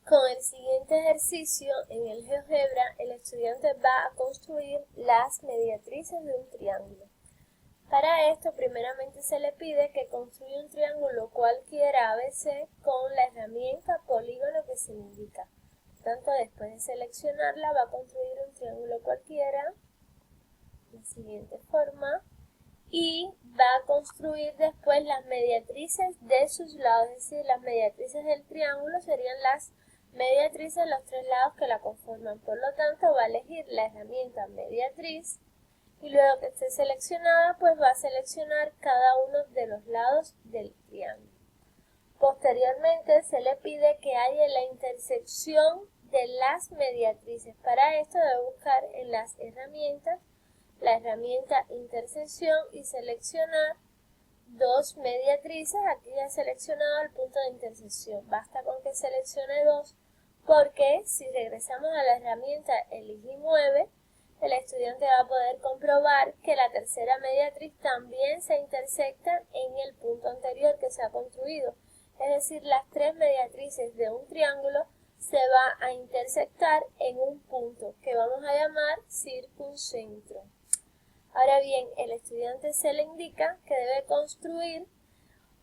Con el siguiente ejercicio, en el GeoGebra, el estudiante va a construir las mediatrices de un triángulo. Para esto, primeramente se le pide que construya un triángulo cualquiera ABC con la herramienta polígono que se le indica. Tanto después de seleccionarla, va a construir un triángulo cualquiera, de la siguiente forma, y va a construir después las mediatrices de sus lados, es decir, las mediatrices del triángulo serían las mediatrices de los tres lados que la conforman. Por lo tanto, va a elegir la herramienta mediatriz y luego que esté seleccionada, pues va a seleccionar cada uno de los lados del triángulo. Posteriormente, se le pide que haya la intersección de las mediatrices. Para esto debe buscar en las herramientas la herramienta intersección y seleccionar dos mediatrices. Aquí ya he seleccionado el punto de intersección. Basta con que seleccione dos, porque si regresamos a la herramienta Elige y Mueve, el estudiante va a poder comprobar que la tercera mediatriz también se intersecta en el punto anterior que se ha construido. Es decir, las tres mediatrices de un triángulo se va a intersectar en un punto que vamos a llamar circuncentro. Ahora bien, el estudiante se le indica que debe construir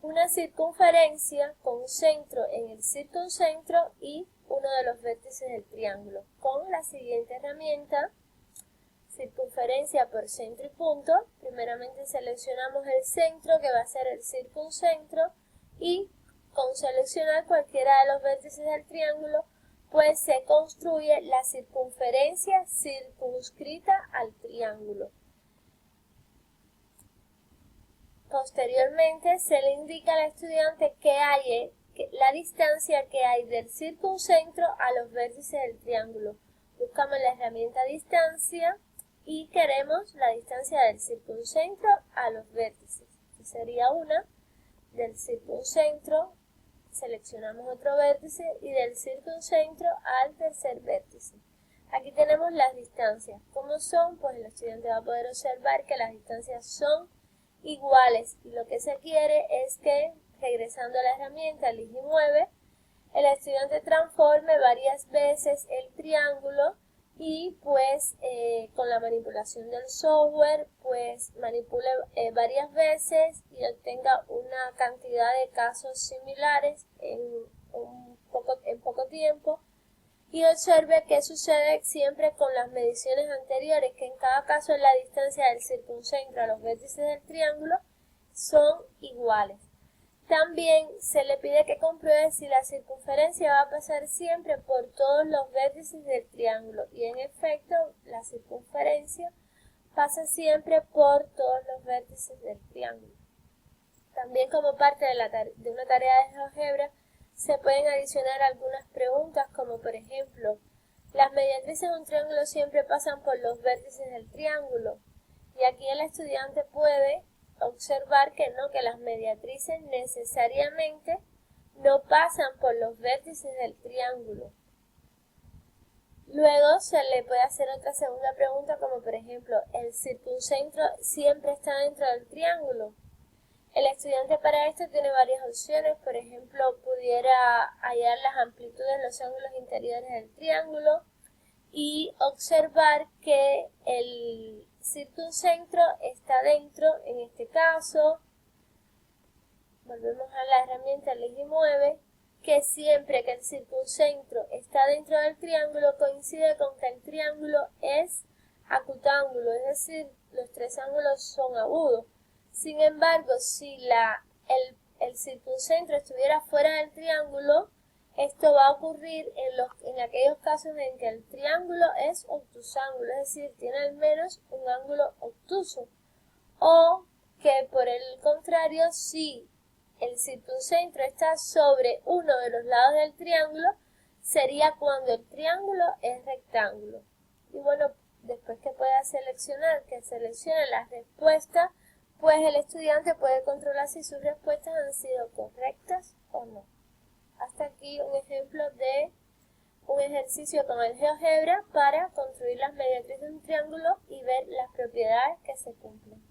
una circunferencia con centro en el circuncentro y uno de los vértices del triángulo, con la siguiente herramienta, circunferencia por centro y punto. Primeramente seleccionamos el centro, que va a ser el circuncentro, y con seleccionar cualquiera de los vértices del triángulo, pues se construye la circunferencia circunscrita al triángulo. Posteriormente se le indica al estudiante que halle la distancia que hay del circuncentro a los vértices del triángulo. Buscamos la herramienta distancia y queremos la distancia del circuncentro a los vértices. Esta sería una. Del circuncentro seleccionamos otro vértice y del circuncentro al tercer vértice. Aquí tenemos las distancias. ¿Cómo son? Pues el estudiante va a poder observar que las distancias son iguales y lo que se quiere es que, regresando a la herramienta Elige y Mueve, el estudiante transforme varias veces el triángulo y pues con la manipulación del software pues manipule varias veces y obtenga una cantidad de casos similares en poco tiempo, y observe qué sucede siempre con las mediciones anteriores, que en cada caso la distancia del circuncentro a los vértices del triángulo son iguales. También se le pide que compruebe si la circunferencia va a pasar siempre por todos los vértices del triángulo, y en efecto la circunferencia pasa siempre por todos los vértices del triángulo. También, como parte de una tarea de GeoGebra, se pueden adicionar algunas preguntas, como por ejemplo, ¿las mediatrices de un triángulo siempre pasan por los vértices del triángulo? Y aquí el estudiante puede observar que no, que las mediatrices necesariamente no pasan por los vértices del triángulo. Luego se le puede hacer otra segunda pregunta, como por ejemplo, ¿el circuncentro siempre está dentro del triángulo? El estudiante para esto tiene varias opciones. Por ejemplo, pudiera hallar las amplitudes de los ángulos interiores del triángulo y observar que el circuncentro está dentro. En este caso, volvemos a la herramienta Elige y Mueve, que siempre que el circuncentro está dentro del triángulo coincide con que el triángulo es acutángulo, es decir, los tres ángulos son agudos. Sin embargo, si el circuncentro estuviera fuera del triángulo, esto va a ocurrir en aquellos casos en que el triángulo es obtusángulo, es decir, tiene al menos un ángulo obtuso. O que por el contrario, si el circuncentro está sobre uno de los lados del triángulo, sería cuando el triángulo es rectángulo. Y bueno, después que pueda seleccionar, que seleccione las respuestas, pues el estudiante puede controlar si sus respuestas han sido correctas o no. Hasta aquí un ejemplo de un ejercicio con el GeoGebra para construir las mediatrices de un triángulo y ver las propiedades que se cumplen.